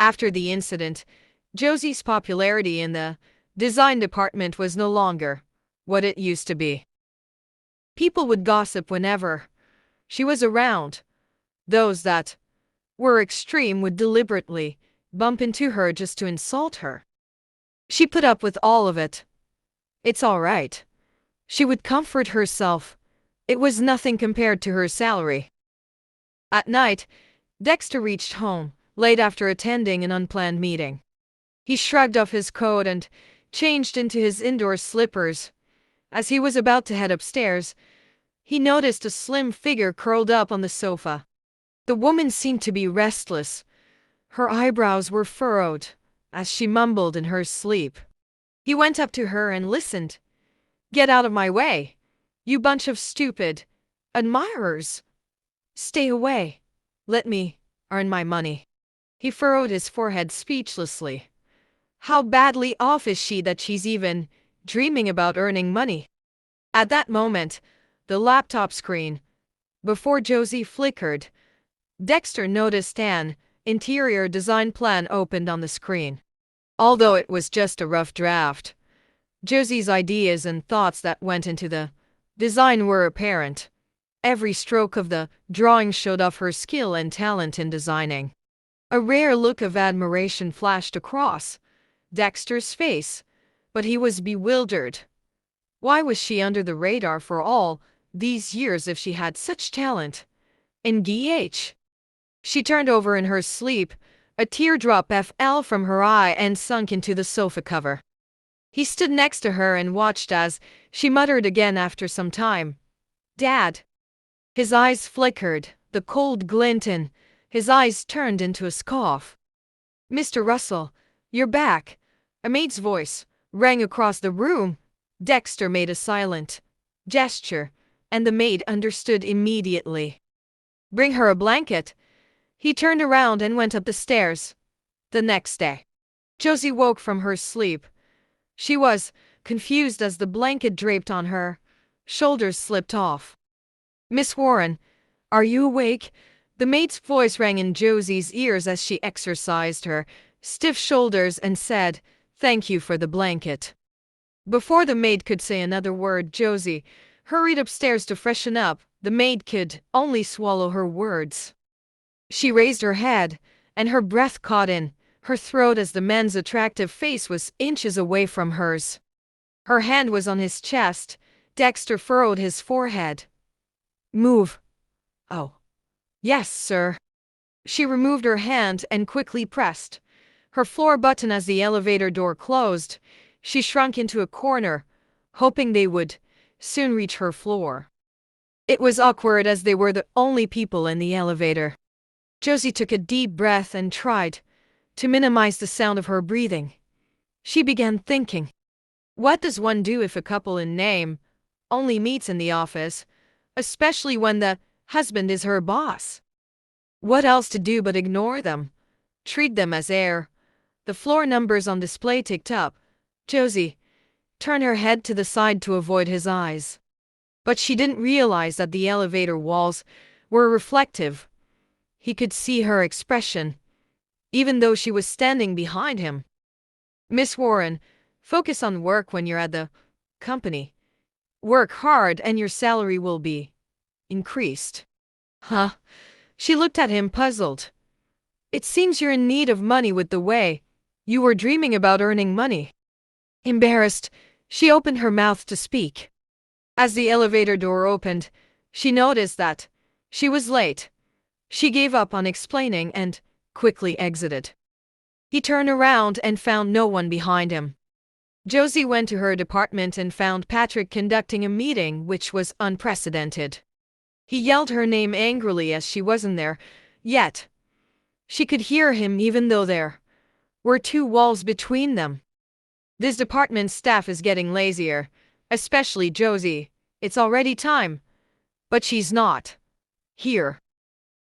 After the incident, Josie's popularity in the design department was no longer what it used to be. People would gossip whenever she was around. Those that were extreme would deliberately bump into her just to insult her. She put up with all of it. It's all right. She would comfort herself. It was nothing compared to her salary. At night, Dexter reached home, late after attending an unplanned meeting. He shrugged off his coat and changed into his indoor slippers. As he was about to head upstairs, he noticed a slim figure curled up on the sofa. The woman seemed to be restless. Her eyebrows were furrowed as she mumbled in her sleep. He went up to her and listened. "Get out of my way, you bunch of stupid admirers. Stay away. Let me earn my money." He furrowed his forehead speechlessly. How badly off is she that she's even dreaming about earning money? At that moment, the laptop screen before Josie flickered. Dexter noticed an interior design plan opened on the screen. Although it was just a rough draft, Josie's ideas and thoughts that went into the design were apparent. Every stroke of the drawing showed off her skill and talent in designing. A rare look of admiration flashed across Dexter's face, but he was bewildered. Why was she under the radar for all these years if she had such talent? Engage. She turned over in her sleep. A teardrop fell from her eye and sunk into the sofa cover. He stood next to her and watched as she muttered again after some time, "Dad." His eyes flickered, the cold glint in his eyes turned into a scoff. "Mr. Russell, you're back." A maid's voice rang across the room. Dexter made a silent gesture, and the maid understood immediately. "Bring her a blanket." He turned around and went up the stairs. The next day, Josie woke from her sleep. She was confused as the blanket draped on her shoulders slipped off. "Miss Warren, are you awake?" The maid's voice rang in Josie's ears as she exercised her stiff shoulders and said, "Thank you for the blanket." Before the maid could say another word, Josie hurried upstairs to freshen up. The maid could only swallow her words. She raised her head, and her breath caught in her throat as the man's attractive face was inches away from hers. Her hand was on his chest. Dexter furrowed his forehead. "Move." "Oh. Yes, sir." She removed her hand and quickly pressed her floor button as the elevator door closed. She shrunk into a corner, hoping they would soon reach her floor. It was awkward as they were the only people in the elevator. Josie took a deep breath and tried to minimize the sound of her breathing. She began thinking, what does one do if a couple in name only meets in the office, especially when the husband is her boss? What else to do but ignore them? Treat them as air? The floor numbers on display ticked up. Josie turned her head to the side to avoid his eyes. But she didn't realize that the elevator walls were reflective. He could see her expression, even though she was standing behind him. "Miss Warren, focus on work when you're at the company. Work hard and your salary will be increased." "Huh?" She looked at him puzzled. "It seems you're in need of money with the way you were dreaming about earning money." Embarrassed, she opened her mouth to speak. As the elevator door opened, she noticed that she was late. She gave up on explaining and quickly exited. He turned around and found no one behind him. Josie went to her department and found Patrick conducting a meeting which was unprecedented. He yelled her name angrily as she wasn't there, yet she could hear him even though there were two walls between them. "This department's staff is getting lazier, especially Josie. It's already time." "But she's not here."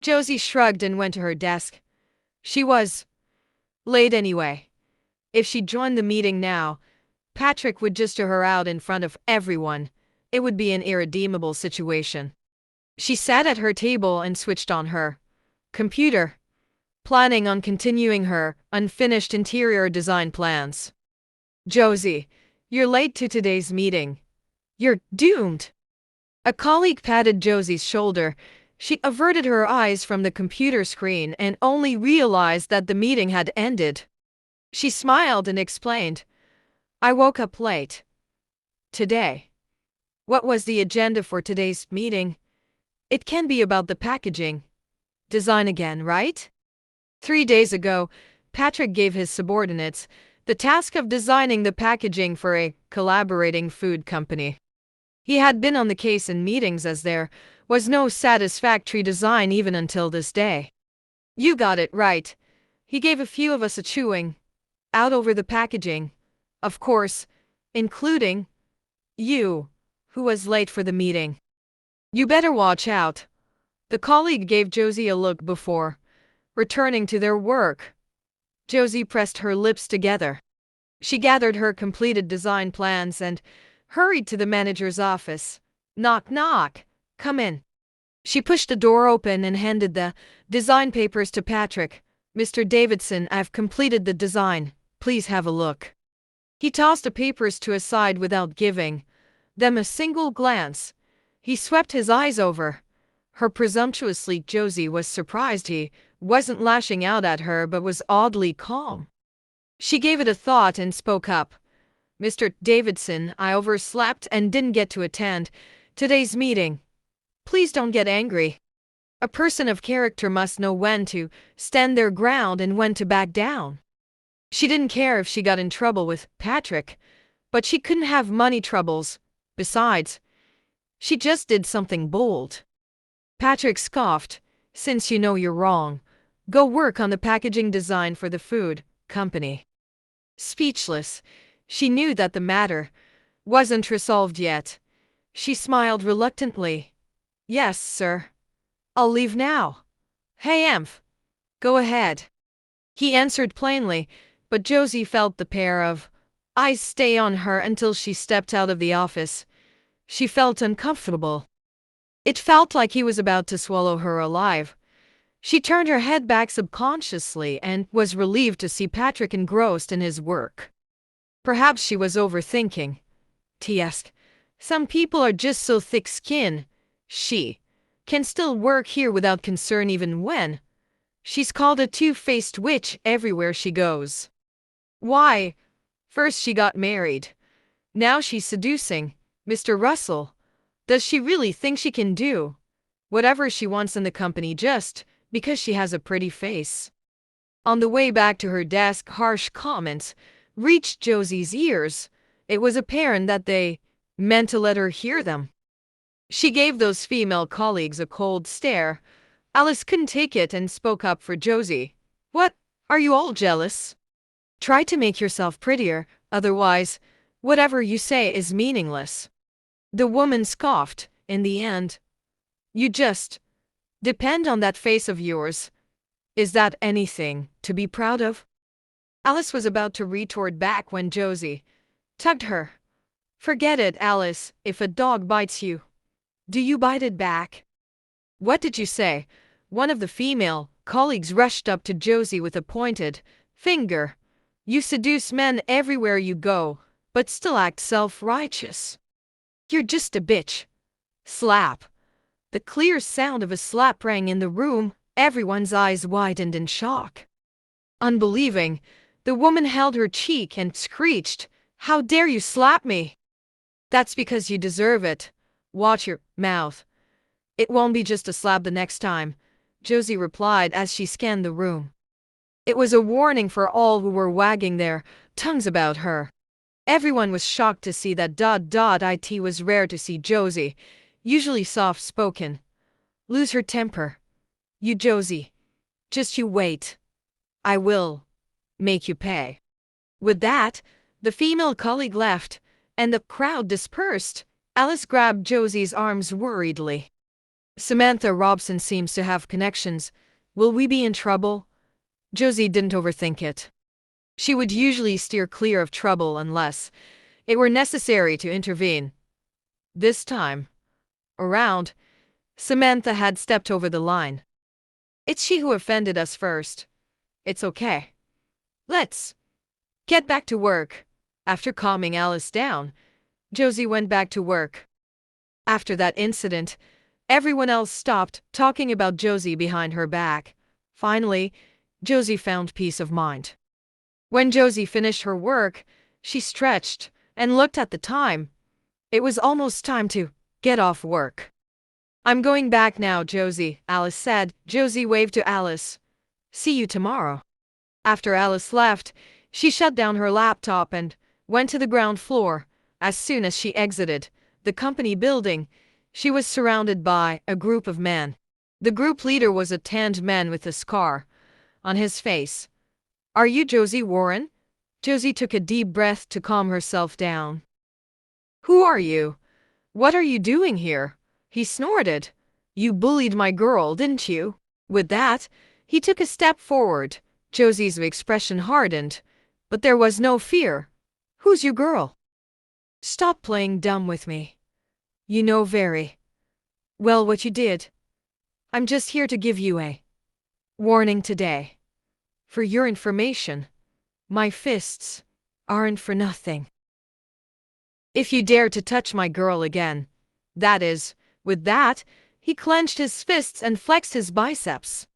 Josie shrugged and went to her desk. She was late anyway. If she joined the meeting now, Patrick would just her out in front of everyone. It would be an irredeemable situation. She sat at her table and switched on her computer, planning on continuing her unfinished interior design plans. Josie, you're late to today's meeting. You're doomed. A colleague patted Josie's shoulder. She averted her eyes from the computer screen and only realized that the meeting had ended. She smiled and explained, I woke up late. Today. What was the agenda for today's meeting? It can be about the packaging. Design again, right? 3 days ago, Patrick gave his subordinates the task of designing the packaging for a collaborating food company. He had been on the case in meetings as there was no satisfactory design even until this day. You got it right. He gave a few of us a chewing out over the packaging. Of course, including you, who was late for the meeting. You better watch out. The colleague gave Josie a look before returning to their work. Josie pressed her lips together. She gathered her completed design plans and hurried to the manager's office. Knock, knock. Come in. She pushed the door open and handed the design papers to Patrick. Mr. Davidson, I've completed the design. Please have a look. He tossed the papers to his side without giving them a single glance. He swept his eyes over her presumptuously. Josie was surprised he wasn't lashing out at her but was oddly calm. She gave it a thought and spoke up. Mr. Davidson, I overslept and didn't get to attend today's meeting. Please don't get angry. A person of character must know when to stand their ground and when to back down. She didn't care if she got in trouble with Patrick, but she couldn't have money troubles. Besides, she just did something bold. Patrick scoffed. Since you know you're wrong, go work on the packaging design for the food company. Speechless, she knew that the matter wasn't resolved yet. She smiled reluctantly. Yes, sir. I'll leave now. Hey, Emph. Go ahead. He answered plainly, but Josie felt the pair of eyes stay on her until she stepped out of the office. She felt uncomfortable. It felt like he was about to swallow her alive. She turned her head back subconsciously and was relieved to see Patrick engrossed in his work. Perhaps she was overthinking. T.S. Some people are just so thick-skinned. She can still work here without concern even when she's called a two-faced witch everywhere she goes. Why? First she got married. Now she's seducing Mr. Russell. Does she really think she can do whatever she wants in the company just because she has a pretty face? On the way back to her desk, harsh comments reached Josie's ears. It was apparent that they meant to let her hear them. She gave those female colleagues a cold stare. Alice couldn't take it and spoke up for Josie. What? Are you all jealous? Try to make yourself prettier, otherwise, whatever you say is meaningless. The woman scoffed. In the end, you just depend on that face of yours. Is that anything to be proud of? Alice was about to retort back when Josie tugged her. Forget it, Alice. If a dog bites you, do you bite it back? What did you say? One of the female colleagues rushed up to Josie with a pointed finger. You seduce men everywhere you go, but still act self-righteous. You're just a bitch. Slap. The clear sound of a slap rang in the room. Everyone's eyes widened in shock. Unbelieving, the woman held her cheek and screeched, How dare you slap me? That's because you deserve it. Watch your mouth. It won't be just a slap the next time, Josie replied as she scanned the room. It was a warning for all who were wagging their tongues about her. Everyone was shocked to see that it was rare to see Josie, usually soft-spoken, lose her temper. You Josie, just you wait. I will make you pay. With that, the female colleague left, and the crowd dispersed. Alice grabbed Josie's arms worriedly. Samantha Robson seems to have connections. Will we be in trouble? Josie didn't overthink it. She would usually steer clear of trouble unless it were necessary to intervene. This time around, Samantha had stepped over the line. It's she who offended us first. It's okay. Let's get back to work. After calming Alice down, Josie went back to work. After that incident, everyone else stopped talking about Josie behind her back. Finally, Josie found peace of mind. When Josie finished her work, she stretched and looked at the time. It was almost time to get off work. I'm going back now, Josie, Alice said. Josie waved to Alice. See you tomorrow. After Alice left, she shut down her laptop and went to the ground floor. As soon as she exited the company building, she was surrounded by a group of men. The group leader was a tanned man with a scar on his face. Are you Josie Warren? Josie took a deep breath to calm herself down. Who are you? What are you doing here? He snorted. You bullied my girl, didn't you? With that, he took a step forward. Josie's expression hardened, but there was no fear. Who's your girl? Stop playing dumb with me. You know very well what you did. I'm just here to give you a warning today. For your information, my fists aren't for nothing. If you dare to touch my girl again, that is, with that, he clenched his fists and flexed his biceps.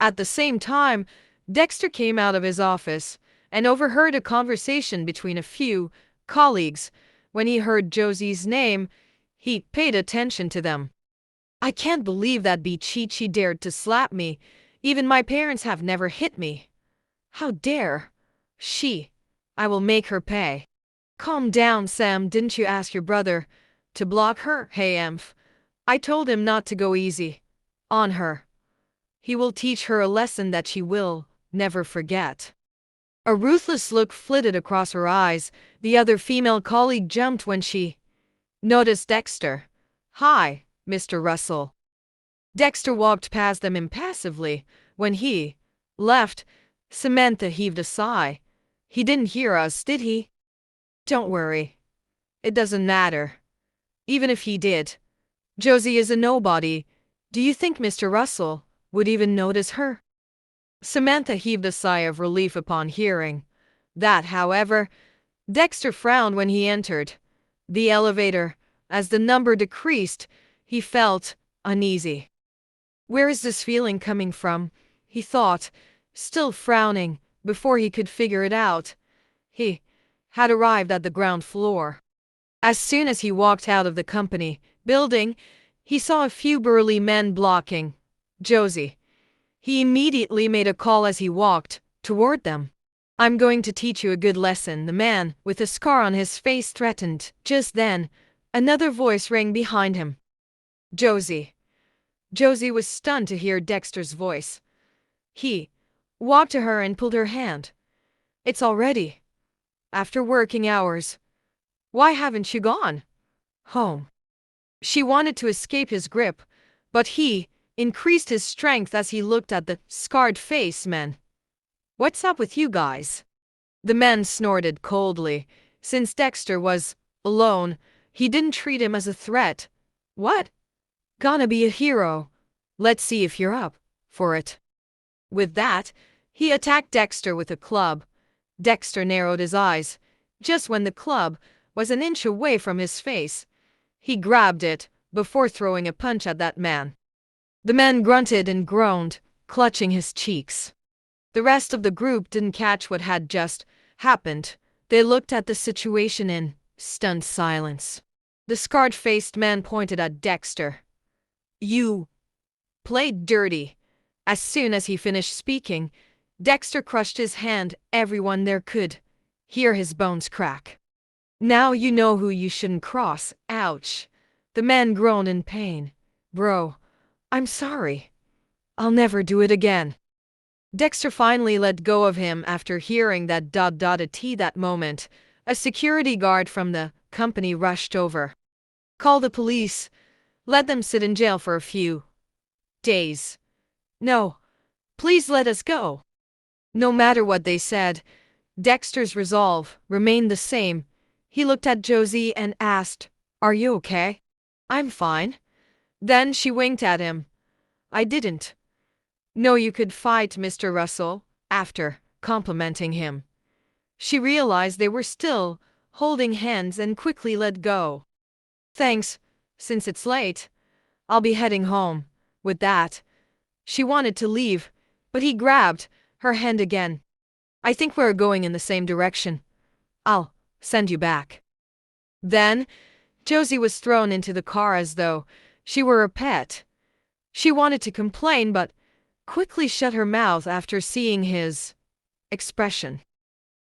At the same time, Dexter came out of his office and overheard a conversation between a few colleagues. When he heard Josie's name, he paid attention to them. I can't believe that bitch dared to slap me. Even my parents have never hit me. How dare she? I will make her pay. Calm down, Sam. Didn't you ask your brother to block her? Hey, Emph. I told him not to go easy on her. He will teach her a lesson that she will never forget. A ruthless look flitted across her eyes. The other female colleague jumped when she noticed Dexter. Hi, Mr. Russell. Dexter walked past them impassively. When he left, Samantha heaved a sigh. He didn't hear us, did he? Don't worry. It doesn't matter. Even if he did, Josie is a nobody. Do you think Mr. Russell would even notice her? Samantha heaved a sigh of relief upon hearing that. However, Dexter frowned when he entered the elevator. As the number decreased, he felt uneasy. Where is this feeling coming from? He thought, still frowning. Before he could figure it out, he had arrived at the ground floor. As soon as he walked out of the company building, he saw a few burly men blocking Josie. He immediately made a call as he walked toward them. I'm going to teach you a good lesson, the man with a scar on his face threatened. Just then, another voice rang behind him. Josie. Josie was stunned to hear Dexter's voice. He walked to her and pulled her hand. It's already after working hours. Why haven't you gone home? She wanted to escape his grip, but he increased his strength as he looked at the scarred face men. What's up with you guys? The men snorted coldly. Since Dexter was alone, he didn't treat him as a threat. What? Gonna be a hero. Let's see if you're up for it. With that, he attacked Dexter with a club. Dexter narrowed his eyes. Just when the club was an inch away from his face, he grabbed it before throwing a punch at that man. The man grunted and groaned, clutching his cheeks. The rest of the group didn't catch what had just happened. They looked at the situation in stunned silence. The scarred-faced man pointed at Dexter. You played dirty. As soon as he finished speaking, Dexter crushed his hand. Everyone there could hear his bones crack. Now you know who you shouldn't cross. Ouch. The man groaned in pain. Bro, I'm sorry. I'll never do it again. Dexter finally let go of him after hearing that that moment. A security guard from the company rushed over. Call the police. Let them sit in jail for a few days. No, please let us go. No matter what they said, Dexter's resolve remained the same. He looked at Josie and asked, Are you okay? I'm fine. Then she winked at him. I didn't know you could fight, Mr. Russell. After complimenting him. She realized they were still holding hands and quickly let go. Thanks, since it's late, I'll be heading home. With that, she wanted to leave, but he grabbed her hand again. I think we're going in the same direction. I'll send you back. Then, Josie was thrown into the car as though she were a pet. She wanted to complain but quickly shut her mouth after seeing his expression.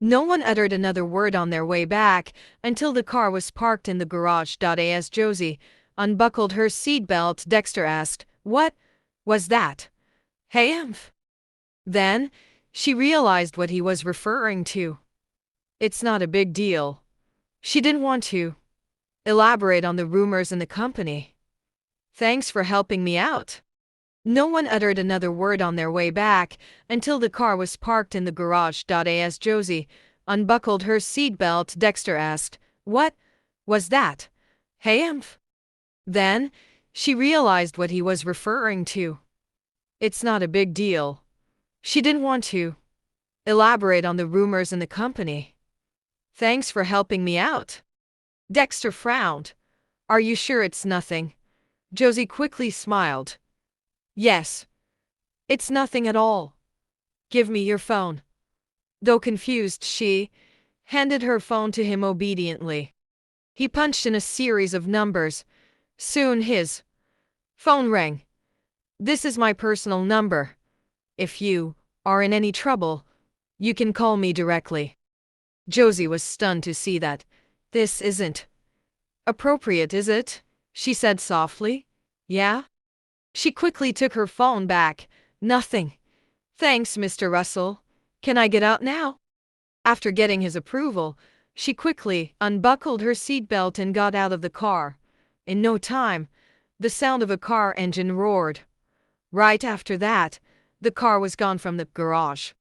No one uttered another word on their way back until the car was parked in the garage. As Josie unbuckled her seatbelt, Dexter asked, "What was that? Hey, Emph?" Then, she realized what he was referring to. It's not a big deal. She didn't want to elaborate on the rumors in the company. Thanks for helping me out. No one uttered another word on their way back until the car was parked in the garage. As Josie unbuckled her seatbelt, Dexter asked, "What was that? Hey, Emph?" Then, she realized what he was referring to. It's not a big deal. She didn't want to elaborate on the rumors in the company. Thanks for helping me out. Dexter frowned. Are you sure it's nothing? Josie quickly smiled. Yes. It's nothing at all. Give me your phone. Though confused, she handed her phone to him obediently. He punched in a series of numbers. Soon his phone rang. This is my personal number. If you are in any trouble, you can call me directly. Josie was stunned to see that. This isn't appropriate, is it? She said softly. Yeah? She quickly took her phone back. Nothing. Thanks, Mr. Russell. Can I get out now? After getting his approval, she quickly unbuckled her seatbelt and got out of the car. In no time, the sound of a car engine roared. Right after that, the car was gone from the garage.